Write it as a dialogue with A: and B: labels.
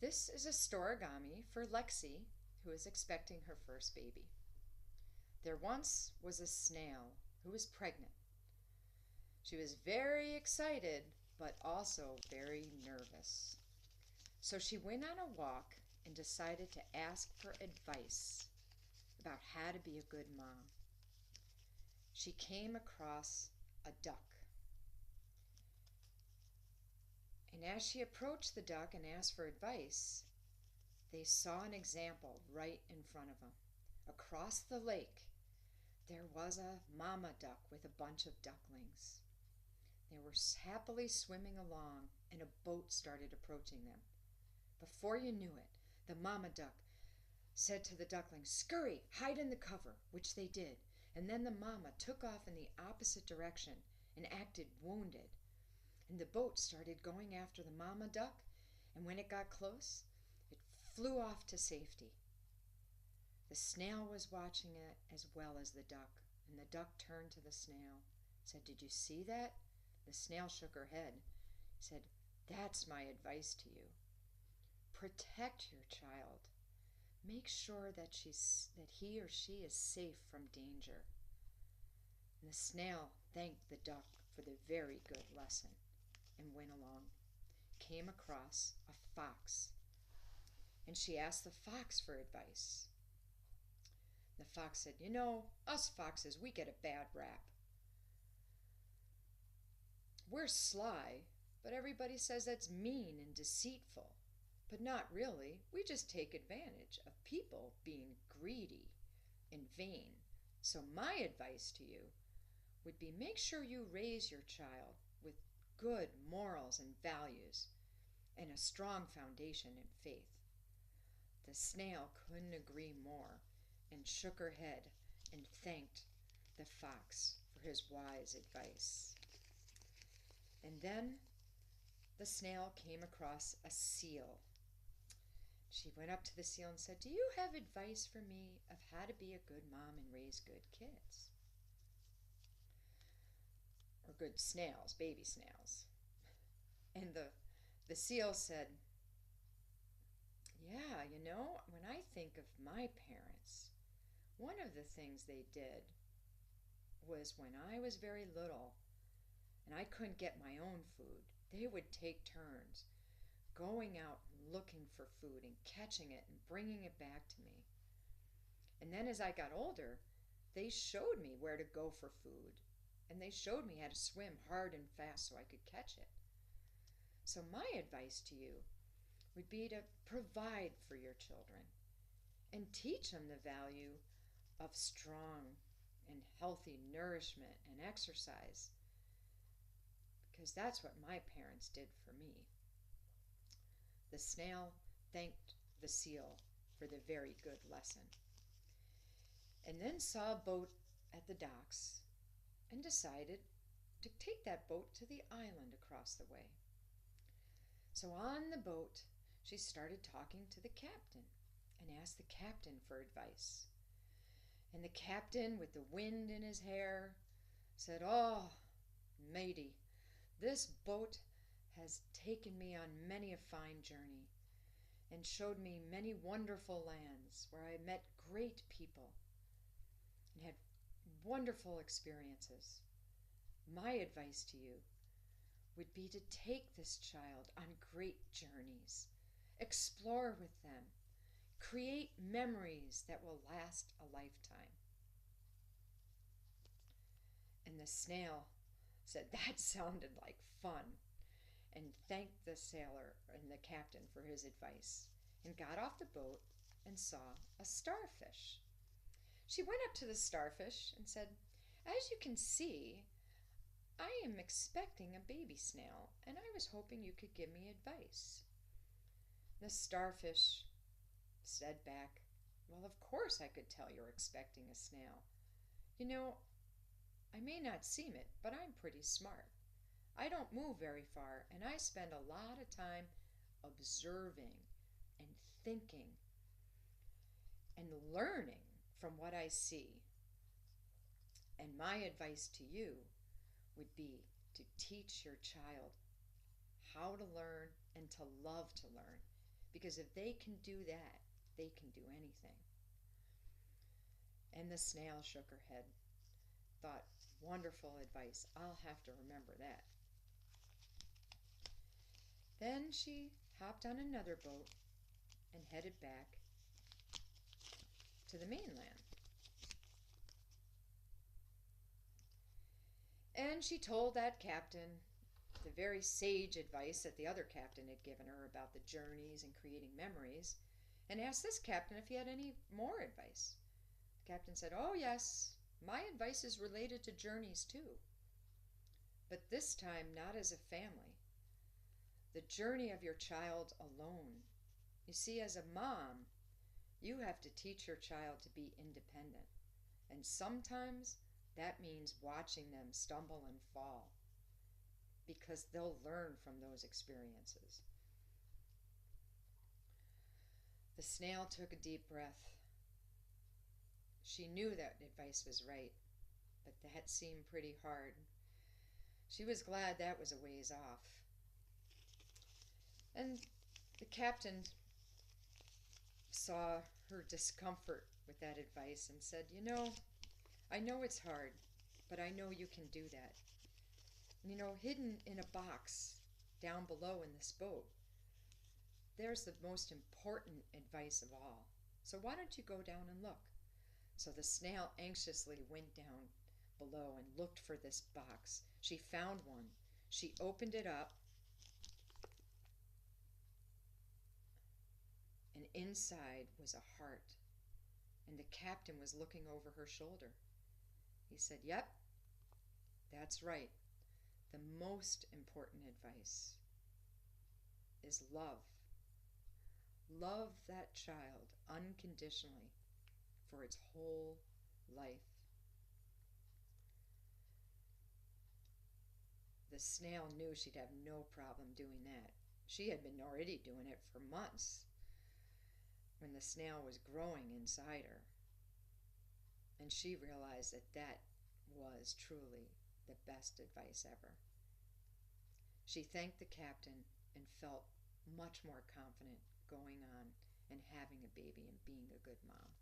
A: This is a storigami for Lexi, who is expecting her first baby. There once was a snail who was pregnant. She was very excited, but also very nervous. So she went on a walk and decided to ask for advice about how to be a good mom. She came across a duck. And as she approached the duck and asked for advice, they saw an example right in front of them. Across the lake, there was a mama duck with a bunch of ducklings. They were happily swimming along, and a boat started approaching them. Before you knew it, the mama duck said to the ducklings, "Scurry, hide in the cover," which they did. And then the mama took off in the opposite direction and acted wounded. And the boat started going after the mama duck, and when it got close, it flew off to safety. The snail was watching it as well as the duck, and the duck turned to the snail, said, "Did you see that?" The snail shook her head, said, "That's my advice to you. Protect your child. Make sure that he or she is safe from danger." And the snail thanked the duck for the very good lesson and went along. Came across a fox, and she asked the fox for advice. The fox said, "You know, us foxes, we get a bad rap. We're sly, but everybody says that's mean and deceitful. But not really. We just take advantage of people being greedy and vain. So my advice to you would be make sure you raise your child with good morals and values and a strong foundation in faith." The snail couldn't agree more and shook her head and thanked the fox for his wise advice. And then the snail came across a seal. She went up to the seal and said, "Do you have advice for me of how to be a good mom and raise good kids?" Or good snails, baby snails. And the seal said, "Yeah, you know, when I think of my parents, one of the things they did was when I was very little and I couldn't get my own food, they would take turns going out and looking for food and catching it and bringing it back to me. And then as I got older, they showed me where to go for food, and they showed me how to swim hard and fast so I could catch it. So my advice to you would be to provide for your children and teach them the value of strong and healthy nourishment and exercise, because that's what my parents did for me." The snail thanked the seal for the very good lesson, and then saw a boat at the docks and decided to take that boat to the island across the way. So on the boat, she started talking to the captain and asked the captain for advice. And the captain, with the wind in his hair, said, "Oh, matey, this boat has taken me on many a fine journey and showed me many wonderful lands where I met great people and had wonderful experiences. My advice to you would be to take this child on great journeys, explore with them, create memories that will last a lifetime." And the snail said that sounded like fun, and thanked the sailor and the captain for his advice, and got off the boat and saw a starfish. She went up to the starfish and said, "As you can see, I am expecting a baby snail, and I was hoping you could give me advice." The starfish said back, "Well, of course I could tell you're expecting a snail. You know, I may not seem it, but I'm pretty smart. I don't move very far, and I spend a lot of time observing and thinking and learning from what I see. And my advice to you would be to teach your child how to learn and to love to learn, because if they can do that, they can do anything. And the snail shook her head, thought, wonderful advice. I'll have to remember that. Then she hopped on another boat and headed back to the mainland. And she told that captain the very sage advice that the other captain had given her about the journeys and creating memories, and asked this captain if he had any more advice. The captain said, "Oh, yes, my advice is related to journeys too, but this time not as a family. The journey of your child alone. You see, as a mom, you have to teach your child to be independent, and sometimes that means watching them stumble and fall, because they'll learn from those experiences." The snail took a deep breath. She knew that advice was right, but that seemed pretty hard. She was glad that was a ways off. And the captain saw her discomfort with that advice and said, I know it's hard, but I know you can do that. Hidden in a box down below in this boat, there's the most important advice of all. So why don't you go down and look?" So the snail anxiously went down below and looked for this box. She found one. She opened it up, and inside was a heart. And the captain was looking over her shoulder. He said, "Yep, that's right. The most important advice is love. Love that child unconditionally for its whole life." The snail knew she'd have no problem doing that. She had been already doing it for months when the snail was growing inside her. And she realized that that was truly the best advice ever. She thanked the captain and felt much more confident going on and having a baby and being a good mom.